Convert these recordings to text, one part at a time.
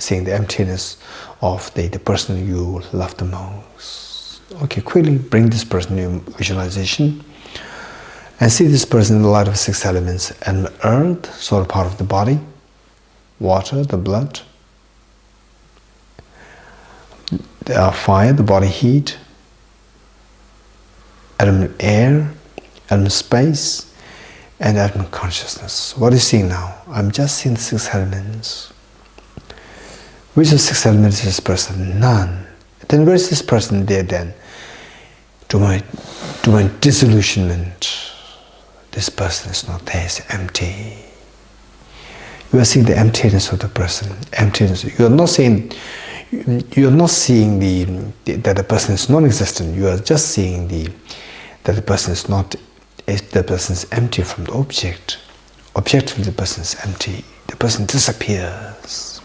seeing the emptiness of the person you love the most. Okay, quickly bring this person in visualization and see this person in the light of 6 elements: and earth, sort of part of the body, water, the blood, fire, the body heat, element air, element space, and element consciousness. What are you seeing now? I'm just seeing the 6 elements. Which of the 6 elements is this person? None. Then where is this person there then? To my disillusionment, this person is not there, it's empty. You are seeing the emptiness of the person. Emptiness. You are not seeing that the person is non-existent. You are just seeing that the person is not. The person is empty from the object. Objectively, the person is empty. The person disappears.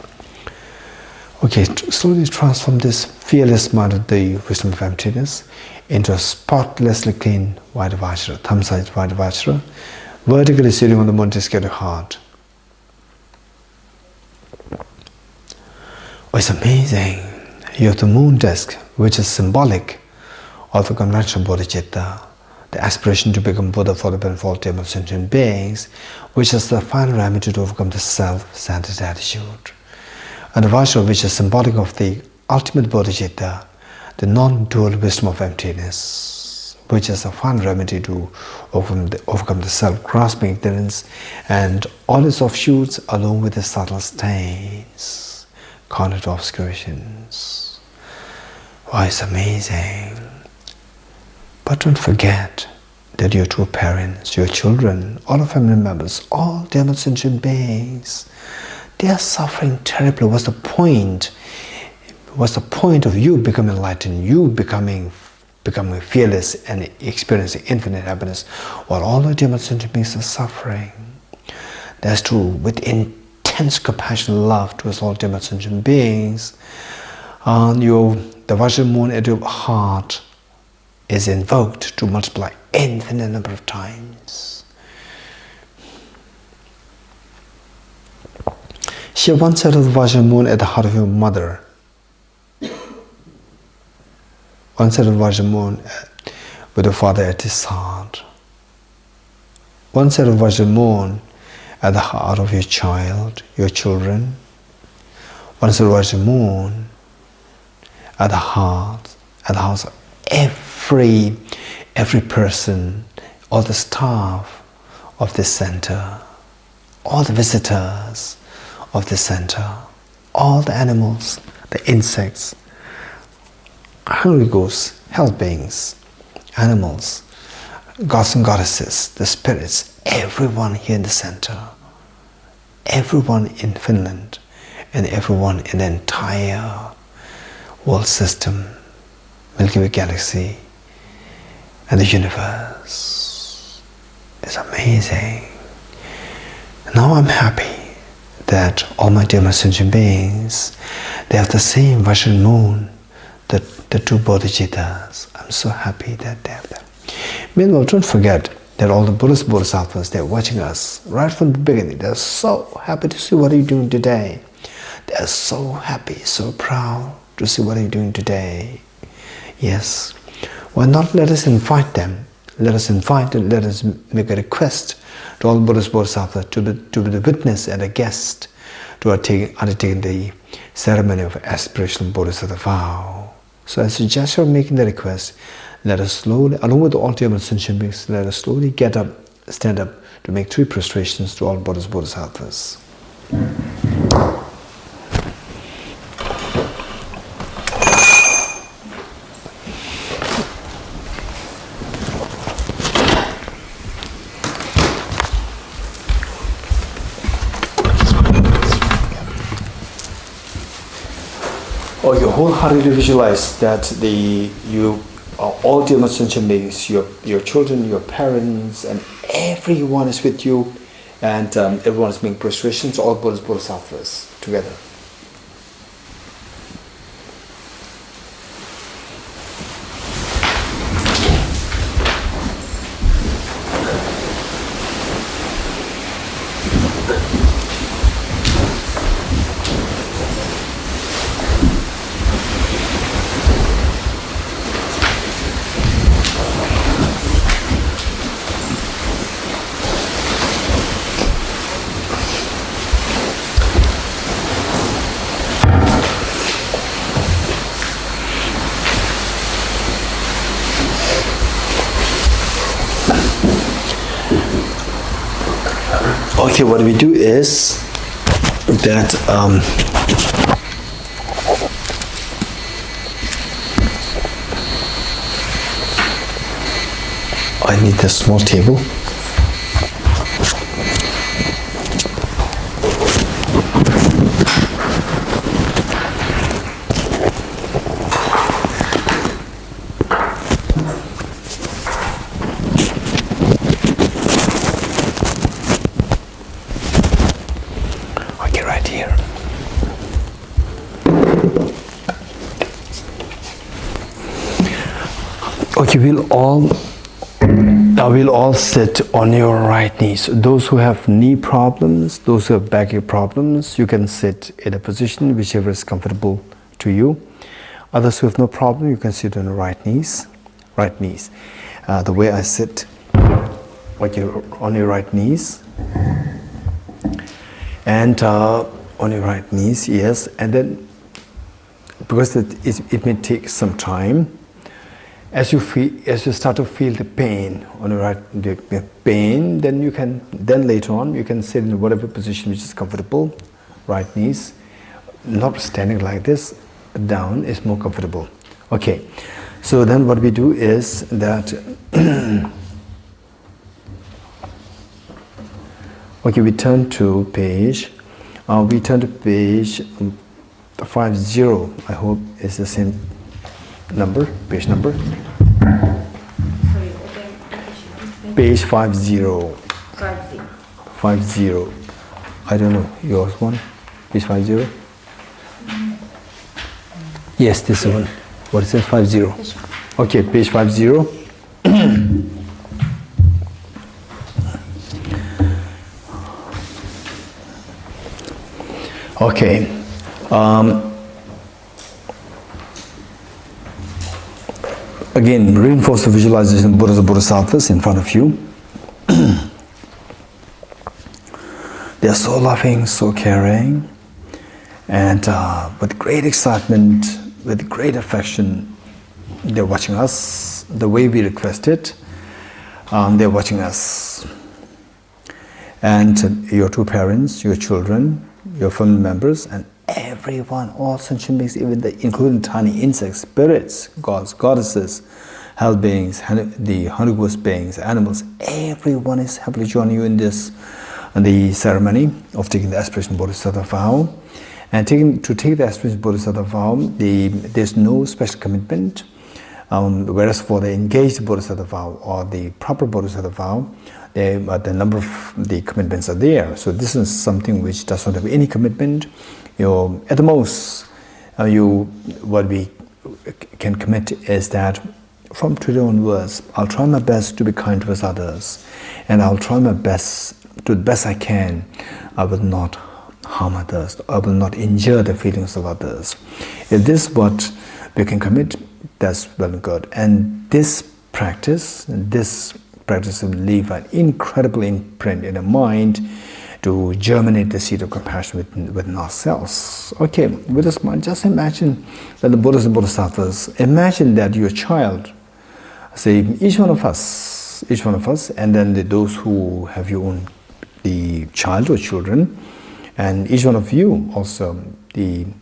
Okay, slowly transform this fearless mind of the wisdom of emptiness into a spotlessly clean white vajra, thumb-sized white vajra, vertically sitting on the Montesquieu heart. Oh, it's amazing. You have the moon disk, which is symbolic of the conventional bodhicitta, the aspiration to become Buddha for the benefit of all demons sentient beings, which is the final remedy to overcome the self-centered attitude. And the Vajra, which is symbolic of the ultimate bodhicitta, the non-dual wisdom of emptiness, which is the final remedy to overcome the self-grasping ignorance and all its offshoots, along with the subtle stains, cognitive obscurations. Wow, it's amazing. But don't forget that your two parents, your children, all the family members, all demon sentient beings, they are suffering terribly. What's the point? What's the point of you becoming enlightened, you becoming fearless and experiencing infinite happiness, while all the demon sentient beings are suffering? That's true. With intense compassion and love towards all demon sentient beings, the Vajra moon at your heart is invoked to multiply infinite number of times. Share one side of the Vajra moon at the heart of your mother. One side of the Vajra moon with the father at his heart. One side of the Vajra moon at the heart of your child, your children. One side of the Vajra moon at the heart of every person, all the staff of this center, all the visitors of this center, all the animals, the insects, hungry ghosts, hell beings, animals, gods and goddesses, the spirits, everyone here in the center, everyone in Finland, and everyone in the entire world system, Milky Way galaxy, and the universe. It's amazing. Now I'm happy that all my dear sentient beings, they have the same Vajra moon, the two bodhicittas. I'm so happy that they have them. Meanwhile, don't forget that all the Buddhas, Bodhisattvas, they're watching us right from the beginning. They're so happy to see what you're doing today. They're so happy, so proud to see what you're doing today. Yes. Why not let us invite them? Let us invite and let us make a request to all Buddhas, Bodhisattvas to be the witness and a guest to undertaking the ceremony of aspirational Bodhisattva vow. So as a gesture of making the request, let us slowly, along with all the sentient beings, let us slowly get up, stand up to make 3 prostrations to all Buddhas, Bodhisattvas. Or you wholeheartedly visualize that all the sentient beings, your children, your parents, and everyone is with you, and everyone is making prostrations, all Buddhas, Bodhisattvas together. Okay, what we do is that I need a small table. Okay, right here. Okay, we'll all sit on your right knees. Those who have knee problems, those who have back problems, you can sit in a position whichever is comfortable to you. Others who have no problem, you can sit on the right knees. Right knees. The way I sit, like you're on your right knees, and on your right knees, yes. And then, because it may take some time. As you start to feel the pain on the right, the pain, then later on you can sit in whatever position which is comfortable. Right knees, not standing like this. Down is more comfortable. Okay, so then what we do is that. Okay, we turn to page. We turn to page 50. I hope it's the same number, page number. Page 50. 50. I don't know, yours one? Page 50? Yes, this one. What is it? 50. Okay, page 50. Okay. Again, reinforce the visualization of Buddhas and Bodhisattvas in front of you. They are so loving, so caring, and with great excitement, with great affection, they're watching us the way we requested. They're watching us. And your two parents, your children, your family members, and everyone, all sentient beings, including tiny insects, spirits, gods, goddesses, hell beings, the honeygoose beings, animals, everyone is happily joining you in the ceremony of taking the aspiration Bodhisattva vow. And to take the aspiration Bodhisattva vow, there's no special commitment. Whereas for the engaged Bodhisattva vow or the proper Bodhisattva vow, the number of the commitments are there. So this is something which does not have any commitment. At the most, what we can commit is that from today onwards, I'll try my best to be kind towards others, and I'll try my best, to the best I can. I will not harm others. I will not injure the feelings of others. If this is what we can commit, that's well and good. And this practice will leave an incredible imprint in the mind to germinate the seed of compassion within ourselves. Okay, with this mind, just imagine that the Buddhas and Bodhisattvas, imagine that you're a child, say each one of us, and then those who have your own, the child or children, and each one of you also, when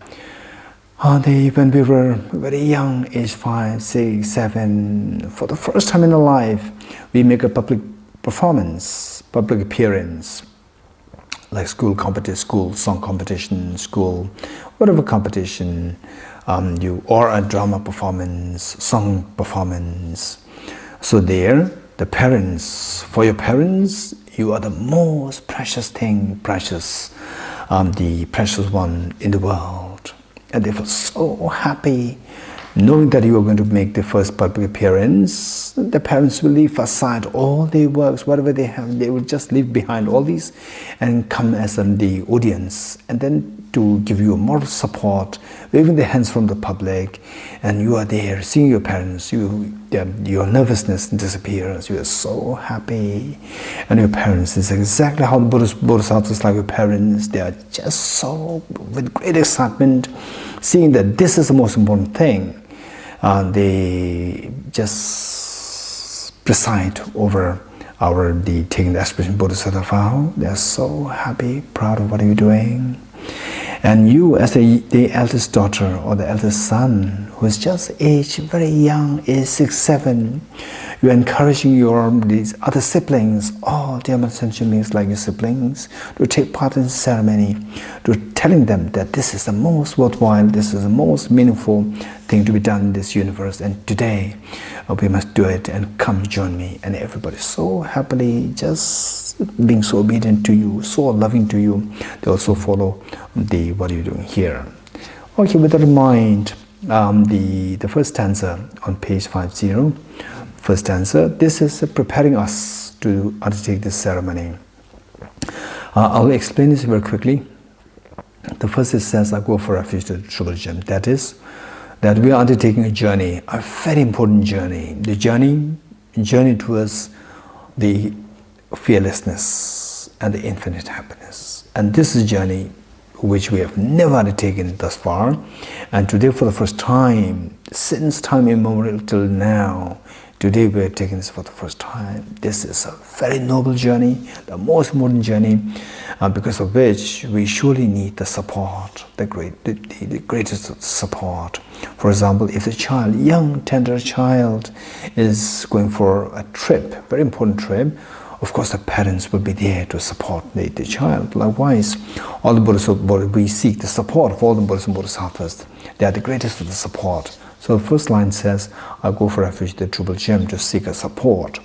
we were very young, age 5, 6, 7, for the first time in our life, we make a public performance, public appearance, like school song competition, school, whatever competition, or a drama performance, song performance. So there, the parents, for your parents, you are the most precious thing, the precious one in the world. And they feel so happy knowing that you are going to make the first public appearance. The parents will leave aside all their works, whatever they have, they will just leave behind all these and come as the audience, and then to give you a moral support, waving their hands from the public, and you are there seeing your parents, your nervousness disappears, you are so happy. And your parents is exactly how the Bodhisattvas like your parents, they are just so with great excitement, seeing that this is the most important thing. They just preside over taking the expression Bodhisattva vow. They're so happy, proud of what you're doing. And you, as the eldest daughter or the eldest son, who is just aged very young, age 6, 7, you're encouraging these other siblings, all the other sentient beings like your siblings, to take part in the ceremony, to telling them that this is the most worthwhile, this is the most meaningful thing to be done in this universe, and today we must do it, and come join me. And everybody so happily just being so obedient to you, so loving to you. They also follow what you're doing here. Okay, with that in mind, the first stanza on page 50, first stanza, this is preparing us to undertake this ceremony. I'll explain this very quickly. The first, it says, I go for refuge to the Triple Gem. That is, that we are undertaking a journey, a very important journey. The journey towards the fearlessness and the infinite happiness. And this is a journey which we have never undertaken thus far. And today, for the first time, since time immemorial till now, today we are taking this for the first time. This is a very noble journey, the most important journey, because of which we surely need the support, the greatest support. For example, if the child, young, tender child, is going for a trip, very important trip, of course the parents will be there to support the child. Likewise, all the Bodhisattvas, we seek the support of all the Buddhas and Bodhisattvas. They are the greatest of the support. So the first line says, I go for refuge, the Triple Gem, to seek a support.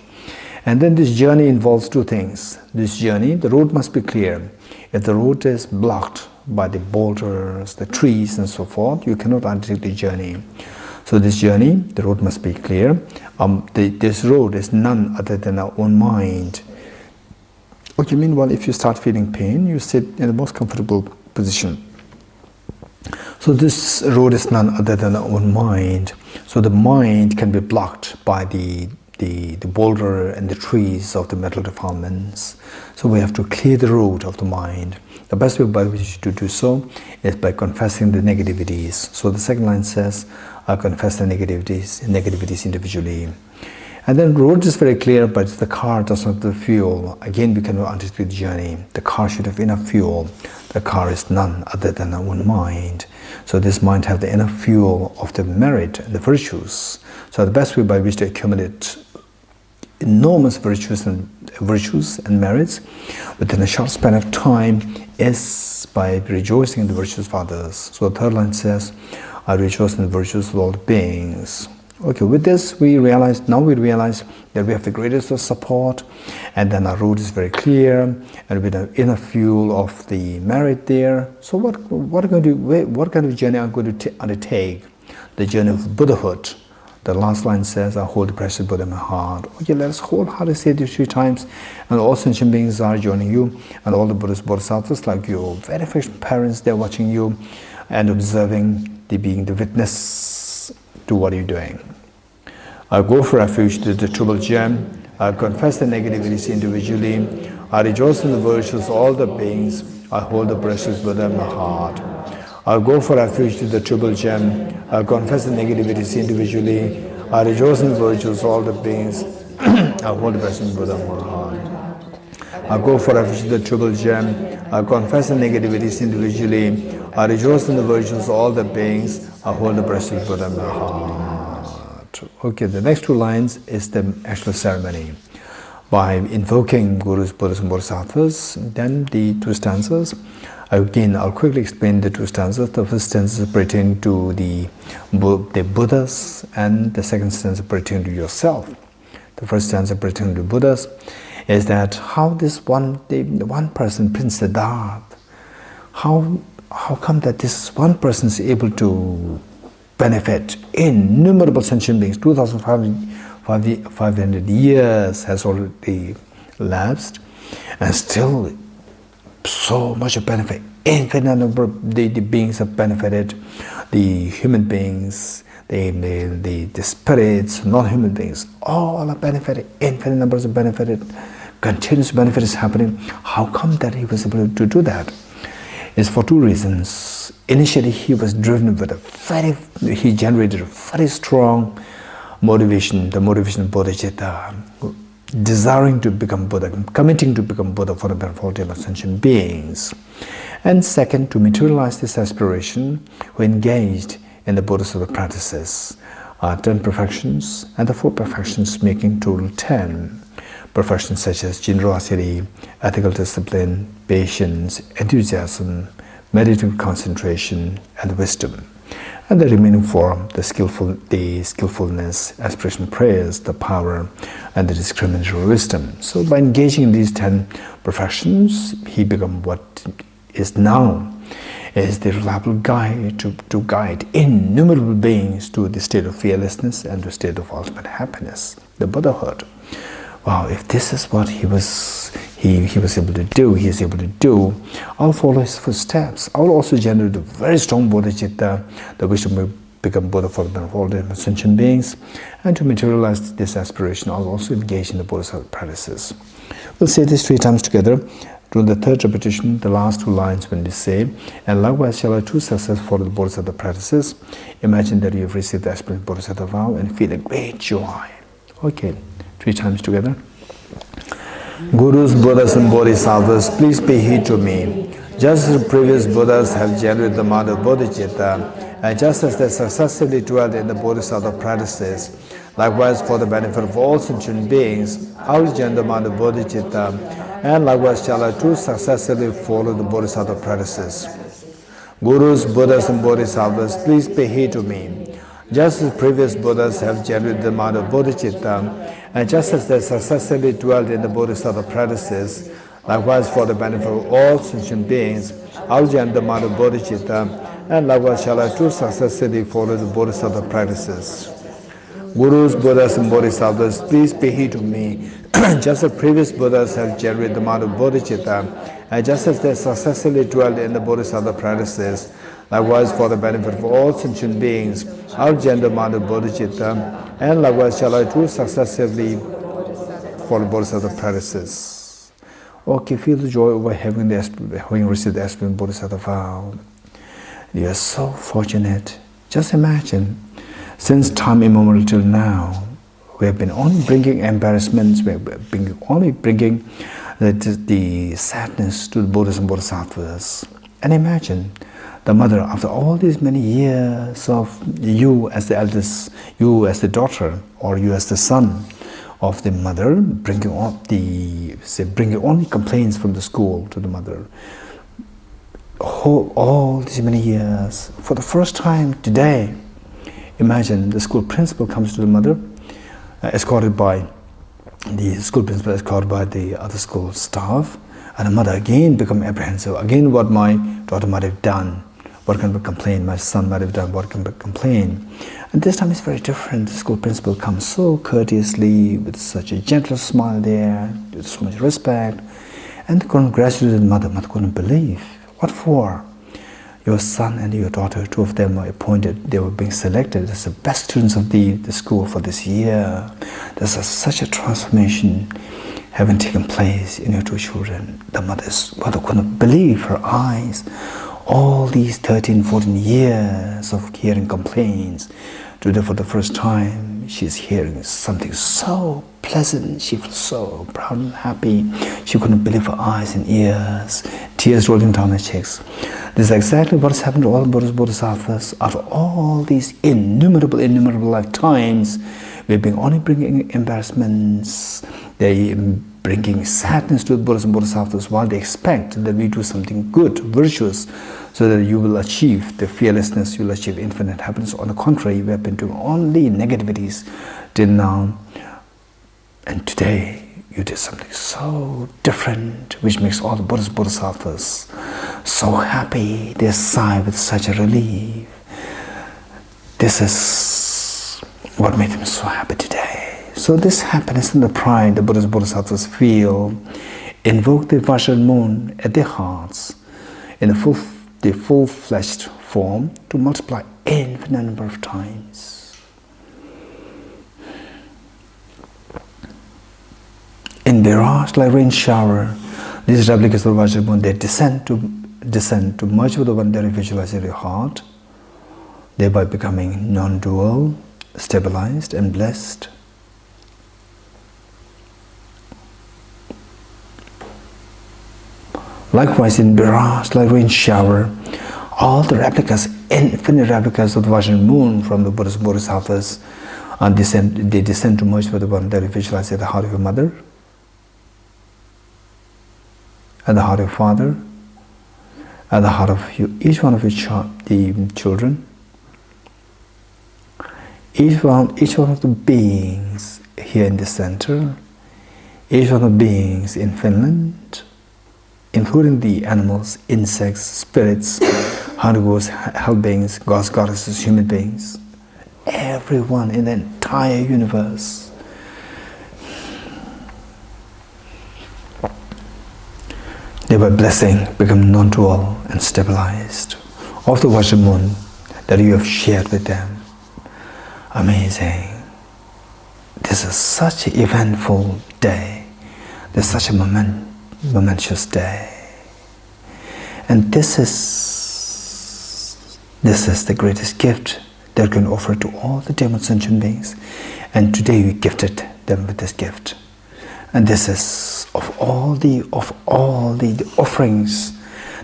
And then this journey involves two things. This journey, the road must be clear. If the road is blocked by the boulders, the trees and so forth, you cannot undertake the journey. So this journey, the road must be clear. This road is none other than our own mind. Okay, meanwhile, if you start feeling pain, you sit in the most comfortable position. So this road is none other than our own mind. So the mind can be blocked by the boulder and the trees of the mental defilements. So we have to clear the road of the mind. The best way by which to do so is by confessing the negativities. So the second line says, I confess the negativities individually. And then the road is very clear, but the car does not have the fuel. Again, we cannot undertake the journey. The car should have enough fuel. The car is none other than our own mind. So this mind have the enough fuel of the merit and the virtues. So the best way by which to accumulate enormous virtues and merits within a short span of time is by rejoicing in the virtues of others. So the third line says, I rejoice in the virtues of all the beings. Okay, with this we realize that we have the greatest of support, and then our road is very clear, and with the inner fuel of the merit there. So what kind of journey I'm going to undertake? The journey of Buddhahood. The last line says, I hold the precious Buddha in my heart. Okay, let us wholeheartedly say this 3 times, and all sentient beings are joining you, and all the Buddhas, Bodhisattvas like your very affectionate parents, they're watching you and observing, being the witness to what you're doing. I go for refuge to the Triple Gem. I confess the negativities individually. I rejoice in the virtues of all the beings. I hold the precious Buddha in my heart. I go for refuge to the Triple Gem. I confess the negativities individually. I rejoice in the virtues of all the beings. I hold the precious Buddha in my heart. I go for refuge to the Triple Gem. I confess the negativities individually. I rejoice in the virtues of all the beings. I hold the precious Buddha in my heart. Okay, the next 2 lines is the actual ceremony. By invoking Gurus, Buddhas and Bodhisattvas, then the 2 stanzas. Again, I'll quickly explain the 2 stanzas. The first stanza pertaining to the Buddhas, and the second stanza pertaining to yourself. The first stanza pertaining to Buddhas is that how this one person, Prince Siddhartha, how come that this one person is able to benefit innumerable sentient beings? 2,500 years has already elapsed, and still so much of benefit. Infinite number of the beings have benefited. The human beings, the spirits, non-human beings, all have benefited. Infinite numbers have benefited. Continuous benefit is happening. How come that he was able to do that? It's for 2 reasons. Initially, he was driven with he generated a very strong motivation, the motivation of Bodhicitta. desiring to become Buddha, committing to become Buddha for the benefit of sentient beings. And second, to materialize this aspiration, who engaged in the Bodhisattva practices, 10 perfections, and the 4 perfections making total 10. Perfections such as generosity, ethical discipline, patience, enthusiasm, meditative concentration, and wisdom. And the remaining 4, the skillfulness, aspiration prayers, the power, and the discriminatory wisdom. So by engaging in these 10 perfections, he became what is now is the reliable guide to guide innumerable beings to the state of fearlessness and the state of ultimate happiness, the Buddhahood. Wow, if this is what he was able to do, he is able to do, I'll follow his footsteps. I'll also generate a very strong bodhicitta, the wish to become Buddha for the benefit of all the sentient beings, and to materialize this aspiration, I'll also engage in the Bodhisattva practices. We'll say this 3 times together. During the 3rd repetition, the last 2 lines when we say, and likewise shall I too success for the Bodhisattva practices. Imagine that you have received the aspirant Bodhisattva vow and feel a great joy. Okay, 3 times together. Gurus, Buddhas and Bodhisattvas, please pay heed to me. Just as previous Buddhas have generated the mind of Bodhicitta, and just as they successfully dwelt in the Bodhisattva practices, likewise for the benefit of all sentient beings, I will generate the mind of Bodhicitta, and likewise shall I too successfully follow the Bodhisattva practices. Gurus, Buddhas and Bodhisattvas, please pay heed to me. Just as previous Buddhas have generated the mind of Bodhicitta, and just as they successfully dwelt in the Bodhisattva practices, likewise for the benefit of all sentient beings, I will generate the mind of Bodhicitta, and likewise shall I too successfully follow the Bodhisattva practices. Gurus, Buddhas and Bodhisattvas, please pay heed to me. Just as previous Buddhas have generated the mind of Bodhicitta, and just as they successfully dwelt in the Bodhisattva practices, likewise for the benefit of all sentient beings, I will generate the mind of Bodhicitta, and likewise shall I too successively follow Bodhisattva practices. Okay, feel the joy over having received the aspirant Bodhisattva vow. You are so fortunate. Just imagine, since time immemorial till now, we have been only bringing embarrassments, we have been only bringing the sadness to the Buddhas and Bodhisattvas. And imagine, the mother, after all these many years of you as the eldest, you as the daughter, or you as the son of the mother, bringing only complaints from the school to the mother. All these many years, for the first time today, imagine the school principal comes to the mother, escorted by the other school staff, and the mother again become apprehensive. Again, what my daughter might have done, what kind of a complaint my son might have done, what kind of a complaint. And this time it's very different. The school principal comes so courteously, with such a gentle smile there, with so much respect, and congratulated the mother. Mother couldn't believe. What for? Your son and your daughter, 2 of them were appointed, they were being selected as the best students of the school for this year. There's such a transformation having taken place in your 2 children. The mother couldn't believe her eyes. All these 13, 14 years of hearing complaints, today for the first time, she's hearing something so pleasant. She feels so proud and happy. She couldn't believe her eyes and ears, tears rolling down her cheeks. This is exactly what has happened to all the Buddhas, Bodhisattvas. After all these innumerable lifetimes, we've been only bringing embarrassments, they bringing sadness to the Buddhas and Bodhisattvas, while they expect that we do something good, virtuous, so that you will achieve the fearlessness, you will achieve infinite happiness. On the contrary, we have been doing only negativities till now. And today, you did something so different, which makes all the Buddhas, Bodhisattvas so happy. They sigh with such a relief. This is what made them so happy today. So this happiness and the pride the Buddhas, Bodhisattvas feel invoke the Vajra moon at their hearts in the full-fleshed form to multiply infinite number of times. In barrage like rain shower, these replicas of Vajra moon, they descend to merge with the one that visualize in your heart, thereby becoming non-dual, stabilized and blessed. Likewise in mirage, like rain shower, all the replicas, infinite replicas of the Vajrayana moon from the Buddhist Bodhisattvas, they descend to merge with the one that you visualize at the heart of your mother, at the heart of your father, at the heart of you, each one of the children, each one of the beings here in the center, each one of the beings in Finland, including the animals, insects, spirits, Hanugos, hell beings, gods, goddesses, human beings, everyone in the entire universe. They by blessing become non-dual and stabilized of the Vajra moon that you have shared with them. Amazing. This is such an eventful day. This is such a momentous day. And this is the greatest gift that you can offer to all the demon sentient beings. And today we gifted them with this gift. And this is of all the offerings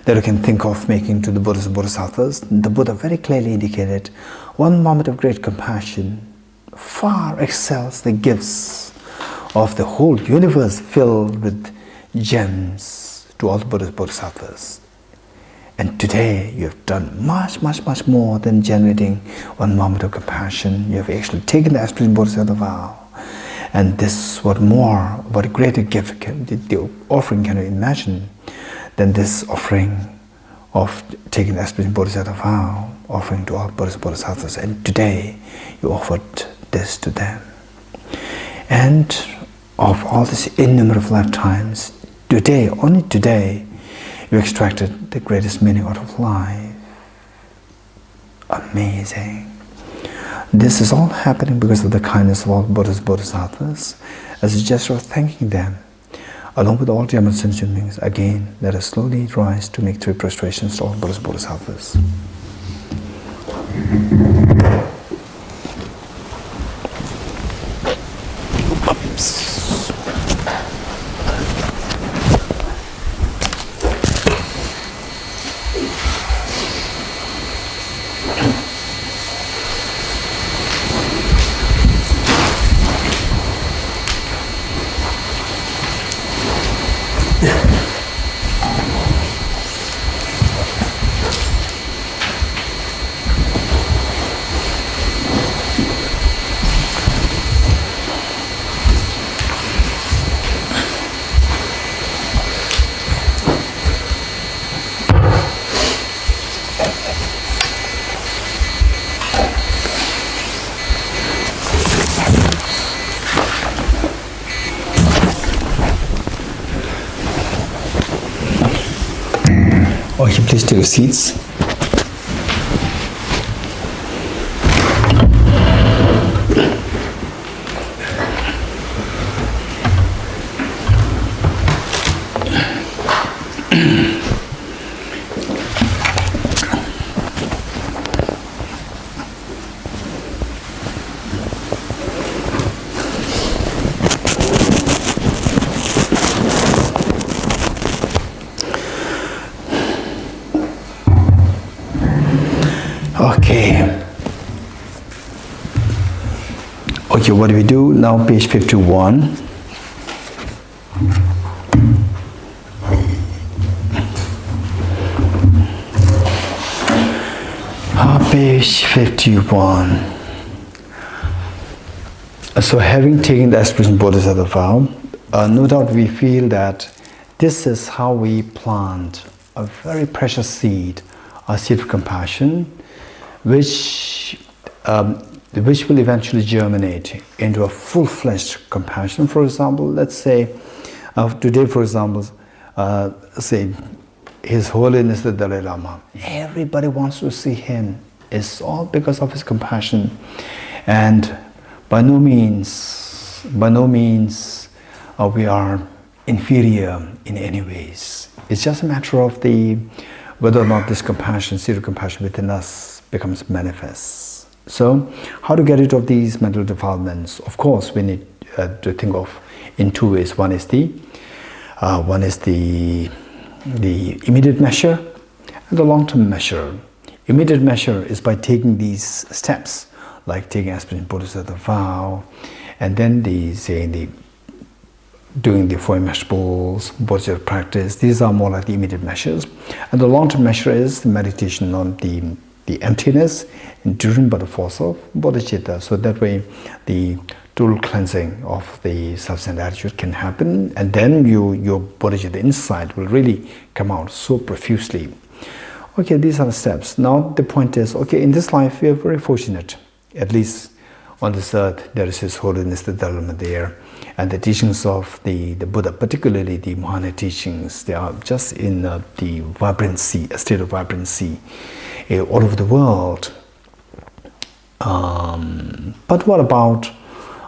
that you can think of making to the Buddhas and Bodhisattvas. The Buddha very clearly indicated one moment of great compassion far excels the gifts of the whole universe filled with gems to all the Buddhas and Bodhisattvas. And today you have done much, much, much more than generating one moment of compassion. You have actually taken the aspiration Bodhisattva vow. And this, what a greater gift the offering can you imagine than this offering of taking the aspiration Bodhisattva vow, offering to all Buddhas and Bodhisattvas. And today you offered this to them. And of all these innumerable lifetimes, today, only today, you extracted the greatest meaning out of life. Amazing. This is all happening because of the kindness of all Buddhas and Bodhisattvas as a gesture of thanking them. Along with all German sentient beings, again, let us slowly rise to make 3 prostrations to all Buddhas and Bodhisattvas. Okay, please take your seats. Okay, what do we do? Now page 51. Page 51. So having taken the aspiration Bodhisattva vow, no doubt we feel that this is how we plant a very precious seed, a seed of compassion, which will eventually germinate into a full-fledged compassion. For example, let's say today, for example, say His Holiness the Dalai Lama. Everybody wants to see him. It's all because of his compassion, and by no means we are inferior in any ways. It's just a matter of whether or not this compassion, seed of compassion within us becomes manifest. So, how to get rid of these mental defilements? Of course, we need to think of in 2 ways. One is the the immediate measure and the long-term measure. Immediate measure is by taking these steps, like taking aspiration Bodhisattva vow, and then doing the 4 immeasurables, Bodhicitta practice. These are more like the immediate measures. And the long-term measure is the meditation on the emptiness driven by the force of Bodhicitta. So that way the total cleansing of the self-centered attitude can happen, and then your Bodhicitta insight will really come out so profusely. Okay, these are the steps. Now the point is, okay, in this life we are very fortunate. At least on this earth there is His Holiness the Dharma there, and the teachings of the Buddha, particularly the Mahana teachings, they are just in the vibrancy, a state of vibrancy all over the world. But what about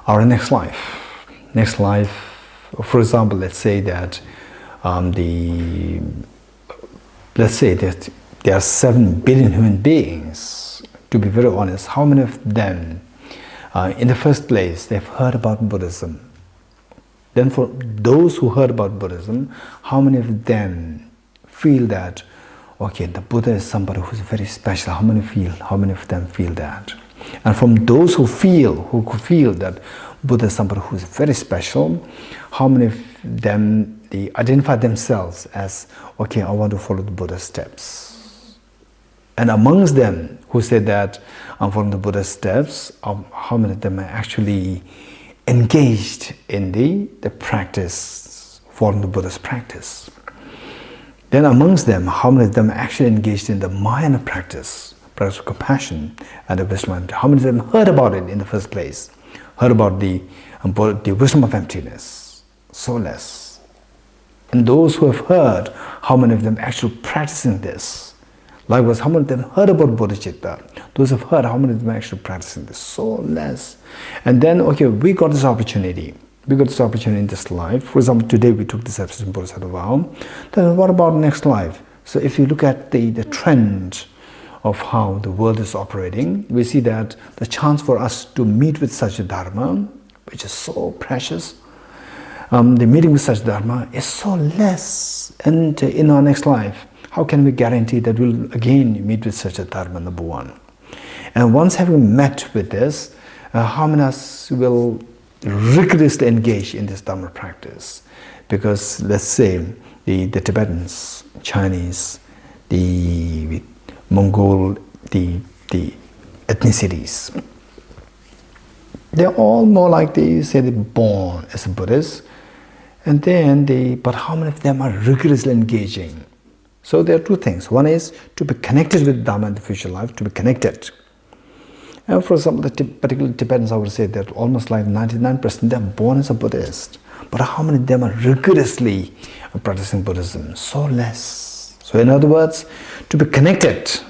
our next life? Next life, for example, let's say that there are 7 billion human beings. To be very honest, how many of them, in the first place, they've heard about Buddhism? Then for those who heard about Buddhism, how many of them feel that, okay, the Buddha is somebody who's very special? How many of them feel that? And from those who could feel that Buddha is somebody who's very special, how many of them they identify themselves as, okay, I want to follow the Buddha's steps? And amongst them who said that I'm following the Buddha's steps, how many of them are actually engaged in the practice, following the Buddha's practice? Then amongst them, how many of them are actually engaged in the Mahayana practice of compassion and the wisdom? How many of them heard about it in the first place? Heard about the wisdom of emptiness? So less. And those who have heard, how many of them actually practicing this? Likewise, how many of them heard about Bodhicitta? Those who have heard, how many of them are actually practicing this? So less. And then, okay, we got this opportunity. We got this opportunity in this life. For example, today we took this aspiration Bodhisattva vow. Then what about next life? So if you look at the trend of how the world is operating, we see that the chance for us to meet with such a Dharma, which is so precious, the meeting with such Dharma is so less. And in our next life, how can we guarantee that we'll again meet with such a Dharma, number one? And once having met with this, how many of us will rigorously engage in this Dharma practice? Because let's say the Tibetans, Chinese, the Mongol, the ethnicities, they're all more like they're born as a Buddhist, and then but how many of them are rigorously engaging? So there are 2 things. One is to be connected with Dharma in the future life, to be connected. And for example, particularly Tibetans, I would say that almost like 99% they're born as a Buddhist. But how many of them are rigorously practicing Buddhism? So less. So in other words, to be connected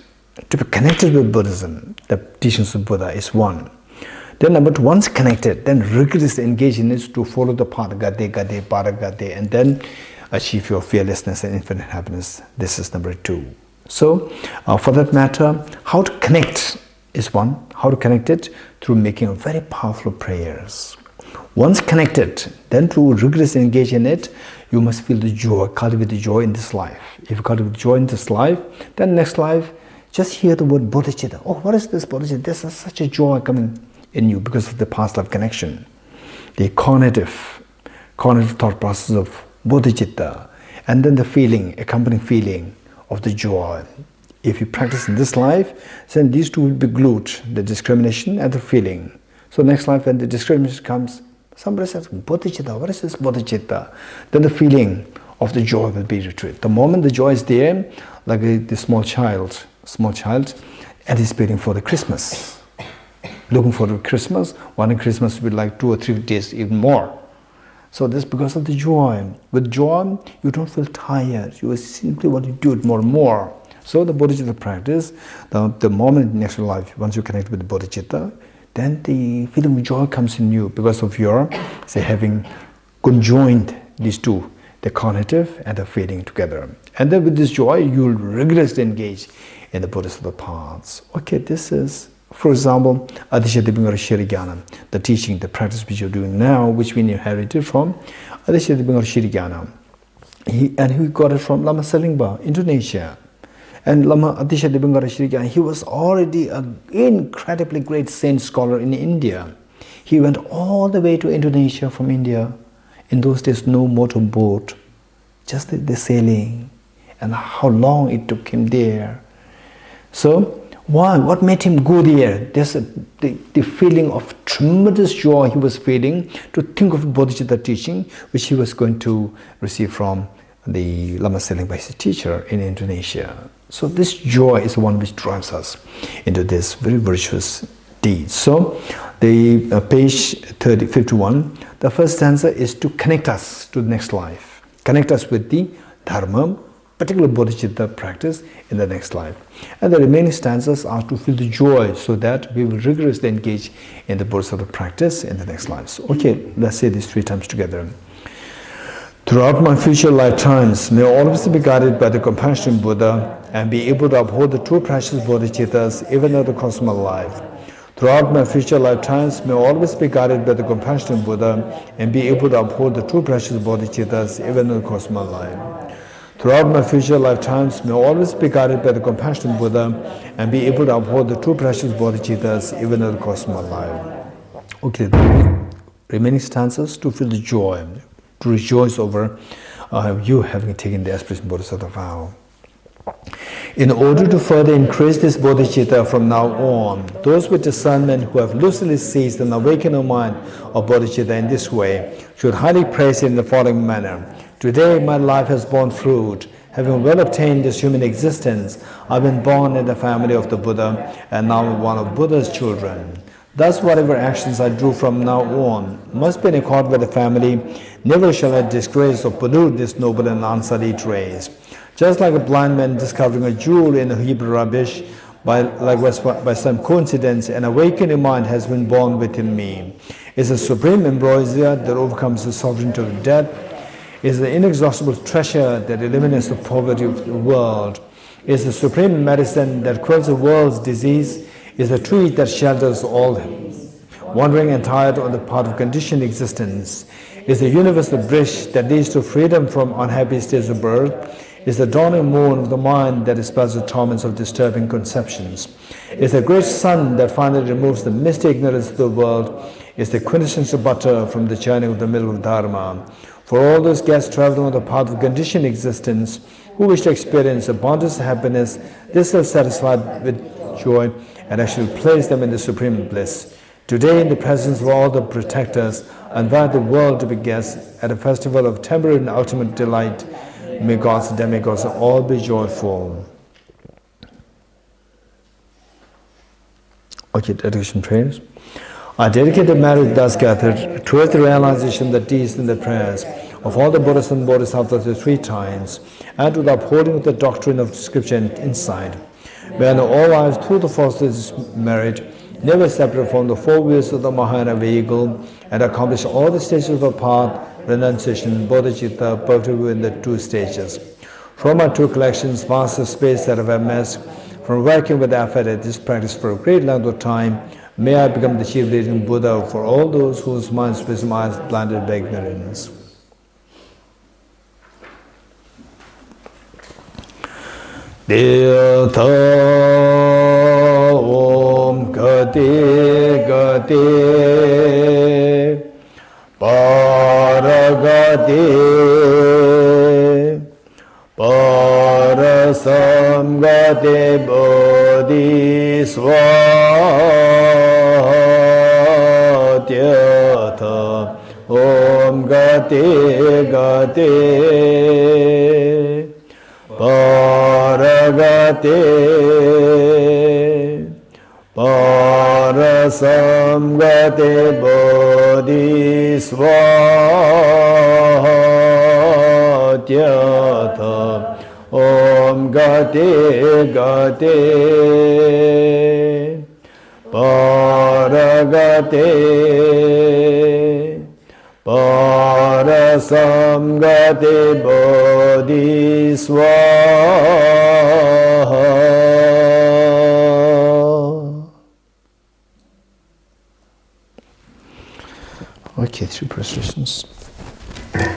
with Buddhism, the teachings of Buddha is one. Then number 2, once connected, then rigorously engage in it to follow the path, gade, para, gade, and then achieve your fearlessness and infinite happiness. This is number 2. So for that matter, how to connect is one. How to connect it? Through making very powerful prayers. Once connected, then to rigorously engage in it, you must feel the joy, cultivate the joy in this life. If you cultivate joy in this life, then next life, just hear the word Bodhicitta. Oh, what is this Bodhicitta? There's such a joy coming in you because of the past life connection. The cognitive thought process of Bodhicitta, and then the feeling, accompanying feeling of the joy. If you practice in this life, then these 2 will be glued, the discrimination and the feeling. So next life, when the discrimination comes, somebody says, Bodhicitta, what is this Bodhicitta? Then the feeling of the joy will be retrieved. The moment the joy is there, like the small child anticipating for the Christmas, looking for the Christmas, wanting Christmas to be like 2 or 3 days, even more. So this is because of the joy. With joy, you don't feel tired. You simply want to do it more and more. So the Bodhicitta practice, the moment in next life, once you connect with the Bodhicitta, then the feeling of joy comes in you because of your, say, having conjoined these 2, the cognitive and the feeling together. And then with this joy, you'll rigorously engage in the Bodhisattva paths. Okay, this is, for example, Adhishyati Shirigyanam, the teaching, the practice which you're doing now, which we inherited from Adhishyati Shirigyanam. He got it from Lama Selingba, Indonesia. And Lama Atisha Dibangara, he was already an incredibly great saint scholar in India. He went all the way to Indonesia from India. In those days, no motorboat, just the sailing, and how long it took him there. So, why? What made him go there? There's the feeling of tremendous joy he was feeling to think of Bodhicitta teaching, which he was going to receive from the Lama Selingba, his teacher in Indonesia. So this joy is the one which drives us into this very virtuous deed. So, the page 51, the first stanza is to connect us to the next life, connect us with the Dharma, particular Bodhicitta practice in the next life. And the remaining stanzas are to feel the joy so that we will rigorously engage in the Bodhisattva practice in the next lives. Okay, let's say these 3 times together. Throughout my future lifetimes, may I always be guided by the compassionate Buddha and be able to uphold the 2 precious Bodhicittas even at the cost of my life. Throughout my future lifetimes, may I always be guided by the compassionate Buddha and be able to uphold the 2 precious Bodhicittas even at the cost of my life. Throughout my future lifetimes, may I always be guided by the compassionate Buddha and be able to uphold the 2 precious Bodhicittas even at the cost of my life. Okay, the remaining stanzas to feel the joy, to rejoice over you having taken the aspiration Bodhisattva vow. In order to further increase this Bodhicitta from now on, those with discernment who have lucidly seized and awakened the mind of Bodhicitta in this way should highly praise it in the following manner. Today my life has borne fruit. Having well obtained this human existence, I've been born in the family of the Buddha and now one of Buddha's children. Thus whatever actions I do from now on must be in accord with the family. Never shall I disgrace or pollute this noble and unsullied race. Just like a blind man discovering a jewel in a heap of rubbish, by some coincidence, an awakening mind has been born within me. Is the supreme ambrosia that overcomes the sovereignty of death. Is the inexhaustible treasure that eliminates the poverty of the world. Is the supreme medicine that cures the world's disease. Is the tree that shelters all wandering and tired on the path of conditioned existence. Is the universal bridge that leads to freedom from unhappy states of birth. Is the dawning moon of the mind that dispels the torments of disturbing conceptions. Is the great sun that finally removes the misty ignorance of the world. Is the quintessential butter from the churning of the milk of Dharma. For all those guests traveling on the path of conditioned existence who wish to experience abundance happiness, this will satisfy with joy and actually place them in the supreme bliss. Today, in the presence of all the protectors, I invite the world to be guests at a festival of temporary and ultimate delight. May gods and demigods all be joyful. Okay, dedication prayers. I dedicate the marriage thus gathered towards the realization of the deeds and the prayers of all the Buddhas and Bodhisattvas the 3 times, and to the upholding of the doctrine of scripture and insight. When all lives through the force of this merit, never separate from the 4 wheels of the Mahayana vehicle, and accomplish all the stages of the path, renunciation, bodhicitta, perfectly in the 2 stages. From my 2 collections, vast space that I've amassed, from working with effort at this practice for a great length of time, may I become the chief leading Buddha for all those whose minds, wisdom, eyes blinded by ignorance. Dilta Om Gati Gati Paragati Parasamgati Bodhiswatyatha Om Gati Gati Paragati Parasamgati Bodhiswatyatha Om Gati Gati Paragati Parasamgati Bodhiswaha. Okay, 3 prostrations.